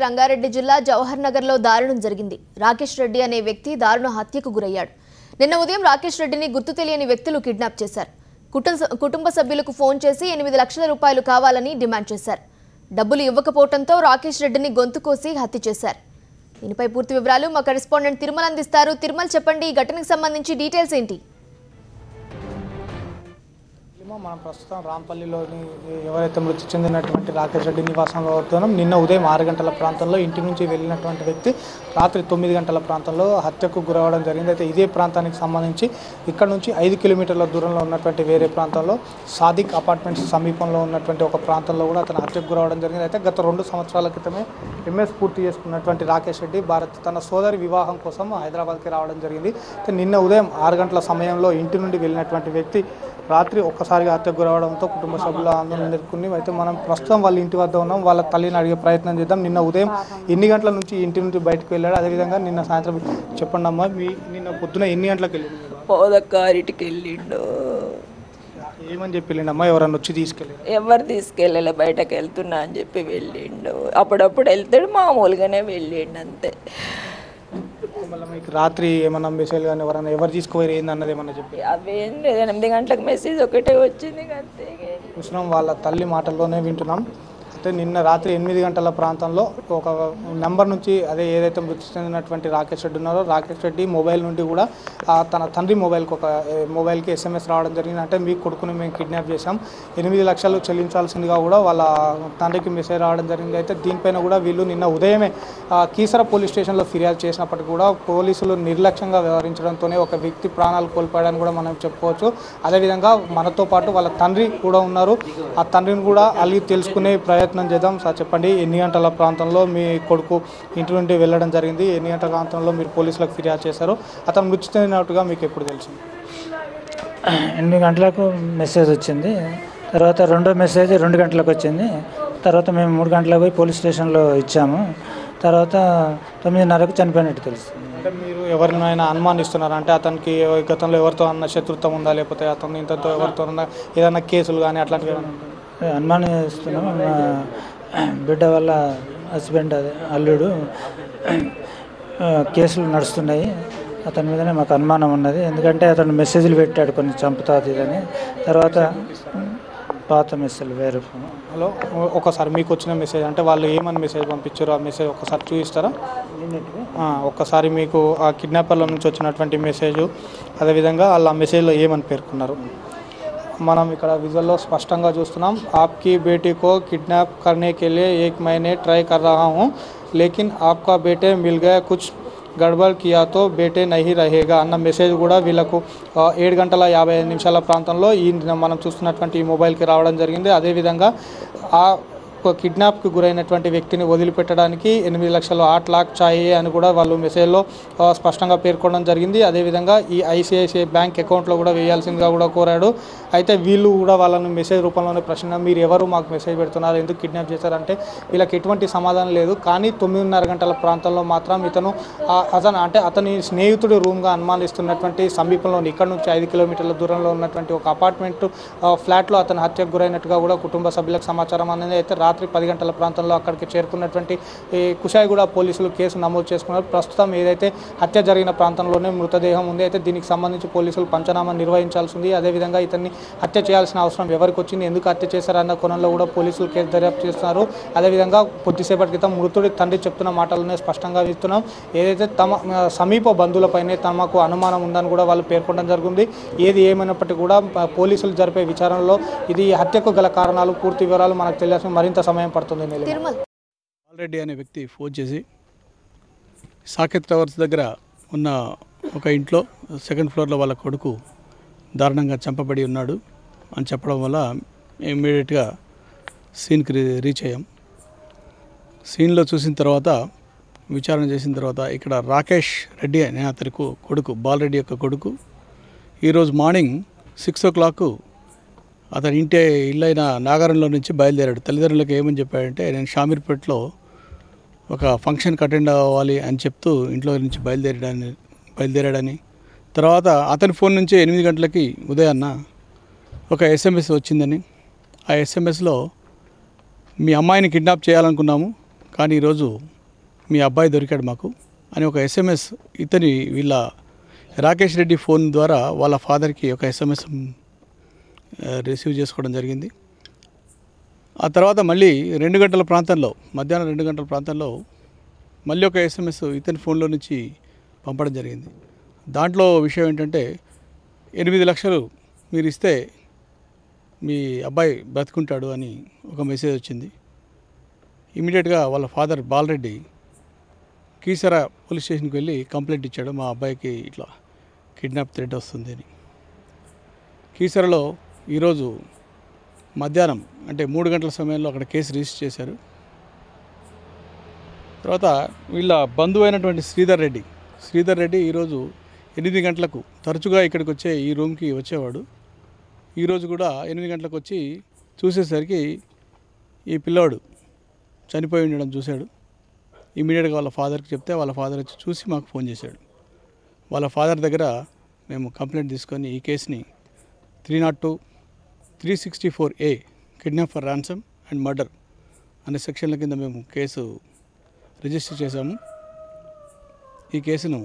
రంగారెడ్డి జిల్లా జవహర్ నగర్లో దారుణం జరిగింది. రాకేష్ రెడ్డి అనే వ్యక్తి దారుణ హత్యకు గురయ్యాడు. నిన్న ఉదయం రాకేష్ రెడ్డిని గుర్తు తెలియని వ్యక్తులు కిడ్నాప్ చేశారు. కుటుంబ సభ్యులకు ఫోన్ చేసి 8 లక్షల రూపాయలు కావాలని డిమాండ్ చేశారు. డబ్బులు ఇవ్వకపోవడంతో రాకేష్ రెడ్డిని గొంతు కోసి హత్య చేశారు. దీనిపై పూర్తి వివరాలు మా కరెస్పాండెంట్ తిరుమల అందిస్తారు. తిరుమల, చెప్పండి, ఈ ఘటనకు సంబంధించి డీటెయిల్స్ ఏంటి? మనం ప్రస్తుతం రాంపల్లిలోని ఎవరైతే మృతి చెందినటువంటి రాకేష్ రెడ్డి నివాసంలో అవుతున్నాం. నిన్న ఉదయం 6 గంటల ప్రాంతంలో ఇంటి నుంచి వెళ్ళినటువంటి వ్యక్తి రాత్రి 9 గంటల ప్రాంతంలో హత్యకు గురవడం జరిగింది. అయితే ఇదే ప్రాంతానికి సంబంధించి ఇక్కడ నుంచి 5 కిలోమీటర్ల దూరంలో ఉన్నటువంటి వేరే ప్రాంతంలో సాదిక్ అపార్ట్మెంట్స్ సమీపంలో ఉన్నటువంటి ఒక ప్రాంతంలో కూడా అతను హత్యకు గురవడం జరిగింది. అయితే గత 2 సంవత్సరాల క్రితమే ఎంఎస్ పూర్తి చేసుకున్నటువంటి రాకేష్ రెడ్డి తన సోదరి వివాహం కోసం హైదరాబాద్కి రావడం జరిగింది. అయితే నిన్న ఉదయం 6 గంటల సమయంలో ఇంటి నుండి వెళ్ళినటువంటి వ్యక్తి రాత్రి ఒక్కసారిగా హత్యకు గురవడంతో కుటుంబ సభ్యుల ఆందోళన ఎదుర్కొని అయితే మనం ప్రస్తుతం వాళ్ళ ఇంటి వద్ద ఉన్నాం. వాళ్ళ తల్లిని అడిగే ప్రయత్నం చేద్దాం. నిన్న ఉదయం ఎన్ని గంటల నుంచి ఇంటి నుంచి బయటకు వెళ్ళాడు, అదేవిధంగా నిన్న సాయంత్రం చెప్పండి అమ్మా, నిన్న పొద్దున ఎన్ని గంటలకు వెళ్ళిండు? పోదక్కారింటికి వెళ్ళిండు. ఏమని చెప్పి వెళ్ళిండమ్మా? ఎవరన్నా వచ్చి తీసుకెళ్ళారు? ఎవరు తీసుకెళ్ళలే, బయటకు వెళ్తున్నా అని చెప్పి వెళ్ళిండు. అప్పుడప్పుడు వెళ్తాడు, మామూలుగానే వెళ్ళిండు అంతే. మళ్ళీ మీకు రాత్రి ఏమన్నా మెసేజ్ కానీ ఎవరు తీసుకుపోయారు ఏంది అన్నది ఏమన్నా చెప్పి? అవేం లేదు, 8 గంటలకు మెసేజ్ ఒకటే వచ్చింది అంతే. చూసినాం, వాళ్ళ తల్లి మాటల్లోనే వింటున్నాం. అయితే నిన్న రాత్రి 8 గంటల ప్రాంతంలో ఒక నెంబర్ నుంచి ఏదైతే మృతి చెందినటువంటి రాకేష్ రెడ్డి ఉన్నారో రాకేష్ రెడ్డి మొబైల్ నుండి కూడా తన తండ్రి మొబైల్కి SMS రావడం జరిగింది. అంటే మీ కొడుకుని మేము కిడ్నాప్ చేసాం, 8 లక్షలు చెల్లించాల్సిందిగా కూడా వాళ్ళ తండ్రికి మెసేజ్ రావడం జరిగింది. అయితే దీనిపైన కూడా వీళ్ళు నిన్న ఉదయమే కీసర పోలీస్ స్టేషన్లో ఫిర్యాదు చేసినప్పటికీ కూడా పోలీసులు నిర్లక్ష్యంగా వ్యవహరించడంతోనే ఒక వ్యక్తి ప్రాణాలు కోల్పోయాడని కూడా మనం చెప్పుకోవచ్చు. అదేవిధంగా మనతో పాటు వాళ్ళ తండ్రి కూడా ఉన్నారు. ఆ తండ్రిని కూడా అలిగి తెలుసుకునే ప్రయత్నం చేద్దాం. సార్, చెప్పండి, ఎన్ని గంటల ప్రాంతంలో మీ కొడుకు ఇంటి నుండి వెళ్ళడం జరిగింది? ఎన్ని గంటల ప్రాంతంలో మీరు పోలీసులకు ఫిర్యాదు చేశారు? అతను మృతి చెందినట్టుగా మీకు ఎప్పుడు తెలిసింది? 8 గంటలకు మెసేజ్ వచ్చింది. తర్వాత రెండో మెసేజ్ 2 గంటలకు వచ్చింది. తర్వాత మేము 3 గంటలకు పోయి పోలీస్ స్టేషన్లో ఇచ్చాము. తర్వాత 9:30కు చనిపోయినట్టు తెలుస్తుంది. అంటే మీరు ఎవరినైనా అనుమానిస్తున్నారు? అంటే అతనికి గతంలో ఎవరితో అన్న శత్రుత్వం ఉందా, లేకపోతే అతను ఇంతతో ఎవరితో ఉన్న ఏదైనా కేసులు కానీ అట్లాంటివి అనుమానిస్తున్నాం. మా బిడ్డ వాళ్ళ హస్బెండ్ అల్లుడు కేసులు నడుస్తున్నాయి. అతని మీదనే మాకు అనుమానం ఉన్నది. ఎందుకంటే అతను మెసేజ్లు పెట్టాడు కొన్ని చంపుతాది అని. తర్వాత పాత మెసేజ్ వేరే. హలో, ఒకసారి మీకు వచ్చిన మెసేజ్ అంటే వాళ్ళు ఏమని మెసేజ్ పంపించారు, ఆ మెసేజ్ ఒకసారి చూపిస్తారా? ఒక్కసారి మీకు ఆ కిడ్నాపర్ల నుంచి వచ్చినటువంటి మెసేజ్, అదేవిధంగా వాళ్ళు ఆ మెసేజ్లో ఏమని పేర్కొన్నారు మనం ఇక్కడ విజువల్లో స్పష్టంగా చూస్తున్నాం. आपकी बेटी को किडनैप करने के लिए 1 महीने ट्राई कर रहा हूँ, लेकिन आपका बेटे मिल गया, कुछ గడబడ్ కియా తో బేటే నహీ రహేగా అన్న మెసేజ్ కూడా వీళ్ళకు 7 గంటల 55 నిమిషాల ప్రాంతంలో మనం చూస్తున్నటువంటి ఈ మొబైల్కి రావడం జరిగింది. అదేవిధంగా ఆ కిడ్నాప్కి గురైనటువంటి వ్యక్తిని వదిలిపెట్టడానికి 8 లక్షలు 8 लाख చాయే అని కూడా వాళ్ళు మెసేజ్లో స్పష్టంగా పేర్కొనడం జరిగింది. అదేవిధంగా ఈ ICICI బ్యాంక్ అకౌంట్లో కూడా వేయాల్సిందిగా కూడా కోరాడు. అయితే వీళ్ళు కూడా వాళ్ళను మెసేజ్ రూపంలోనే ప్రశ్న, మీరు ఎవరు మాకు మెసేజ్ పెడుతున్నారు, ఎందుకు కిడ్నాప్ చేశారంటే వీళ్ళకి ఎటువంటి సమాధానం లేదు. కానీ 9:30 గంటల ప్రాంతంలో మాత్రం అతని స్నేహితుడి రూమ్గా అనుమానిస్తున్నటువంటి సమీపంలో ఇక్కడ నుంచి 5 కిలోమీటర్ల దూరంలో ఉన్నటువంటి ఒక అపార్ట్మెంట్ ఫ్లాట్లో అతను హత్యకు గురైనట్టుగా కూడా కుటుంబ సభ్యులకు సమాచారం అనేది. అయితే రాత్రి 10 గంటల ప్రాంతంలో అక్కడికి చేరుకున్నటువంటి కుషాయిగూడ పోలీసులు కేసు నమోదు చేసుకున్నారు. ప్రస్తుతం ఏదైతే హత్య జరిగిన ప్రాంతంలోనే మృతదేహం ఉంది. అయితే దీనికి సంబంధించి పోలీసులు పంచనామా నిర్వహించాల్సి ఉంది. అదేవిధంగా ఇతన్ని హత్య చేయాల్సిన అవసరం ఎవరికి వచ్చింది, ఎందుకు హత్య చేశారన్న కోణంలో కూడా పోలీసులు కేసు దర్యాప్తు చేస్తున్నారు. అదేవిధంగా కొద్దిసేపటి క్రితం మృతుడి తండ్రి చెప్తున్న మాటలనే స్పష్టంగా ఇస్తున్నాం. ఏదైతే తమ సమీప బంధువులపైనే తమకు అనుమానం ఉందని కూడా వాళ్ళు పేర్కొనడం జరిగింది. ఏది ఏమైనప్పటికీ కూడా పోలీసులు జరిపే విచారణలో ఇది హత్యకు గల కారణాలు, పూర్తి వివరాలు మనకు తెలియాల్సిన మరింత సమయం పడుతుంది. ఆల్రెడ్డి అనే వ్యక్తి ఫోన్ చేసి సాకేత్ టవర్స్ దగ్గర ఉన్న ఒక ఇంట్లో 2nd ఫ్లోర్లో వాళ్ళ కొడుకు దారుణంగా చంపబడి ఉన్నాడు అని చెప్పడం వల్ల ఇమ్మీడియట్గా సీన్కి రీచ్ అయ్యాం. సీన్లో చూసిన తర్వాత విచారణ చేసిన తర్వాత ఇక్కడ రాకేష్ రెడ్డి అనే అతని కొడుకు, బాలరెడ్డి యొక్క కొడుకు, ఈరోజు మార్నింగ్ 6 o'clock అతని ఇల్లైన నాగారంలో నుంచి బయలుదేరాడు. తల్లిదండ్రులకు ఏమని చెప్పాడంటే, నేను షామీర్పేటలో ఒక ఫంక్షన్కి అటెండ్ అవ్వాలి అని చెప్తూ ఇంట్లో నుంచి బయలుదేరాడని. తర్వాత అతని ఫోన్ నుంచి 8 గంటలకి ఉదయాన్న ఒక SMS వచ్చిందని. ఆ SMSలో మీ అమ్మాయిని కిడ్నాప్ చేయాలనుకున్నాము, కానీ ఈరోజు మీ అబ్బాయి దొరికాడు మాకు అని ఒక SMS వీళ్ళ రాకేష్ రెడ్డి ఫోన్ ద్వారా వాళ్ళ ఫాదర్కి ఒక SMS రిసీవ్ చేసుకోవడం జరిగింది. ఆ తర్వాత మళ్ళీ 2 గంటల ప్రాంతంలో, మధ్యాహ్నం 2 గంటల ప్రాంతంలో మళ్ళీ ఒక SMS ఇతని ఫోన్లో నుంచి పంపడం జరిగింది. దాంట్లో విషయం ఏంటంటే 8 లక్షలు మీరు ఇస్తే మీ అబ్బాయి బ్రతుకుంటాడు అని ఒక మెసేజ్ వచ్చింది. ఇమీడియట్గా వాళ్ళ ఫాదర్ బాలరెడ్డి కీసర పోలీస్ స్టేషన్కి వెళ్ళి కంప్లైంట్ ఇచ్చాడు, మా అబ్బాయికి ఇట్లా కిడ్నాప్ థ్రెట్ వస్తుంది అని. కీసరలో ఈరోజు మధ్యాహ్నం అంటే 3 గంటల సమయంలో అక్కడ కేసు రిజిస్టర్ చేశారు. తర్వాత వీళ్ళ బంధువు అయినటువంటి శ్రీధర్ రెడ్డి ఈరోజు 8 గంటలకు తరచుగా ఇక్కడికి వచ్చే ఈ రూమ్కి వచ్చేవాడు. ఈరోజు కూడా 8 గంటలకు వచ్చి చూసేసరికి ఈ పిల్లోడు చనిపోయి ఉండడం చూశాడు. ఇమీడియట్గా వాళ్ళ ఫాదర్కి చెప్తే వాళ్ళ ఫాదర్ వచ్చి చూసి మాకు ఫోన్ చేశాడు. వాళ్ళ ఫాదర్ దగ్గర మేము కంప్లైంట్ తీసుకొని ఈ కేసుని 302, 364A kidnap for ransom and murder అనే సెక్షన్ల కింద మేము కేసు రిజిస్టర్ చేశాము. ఈ కేసును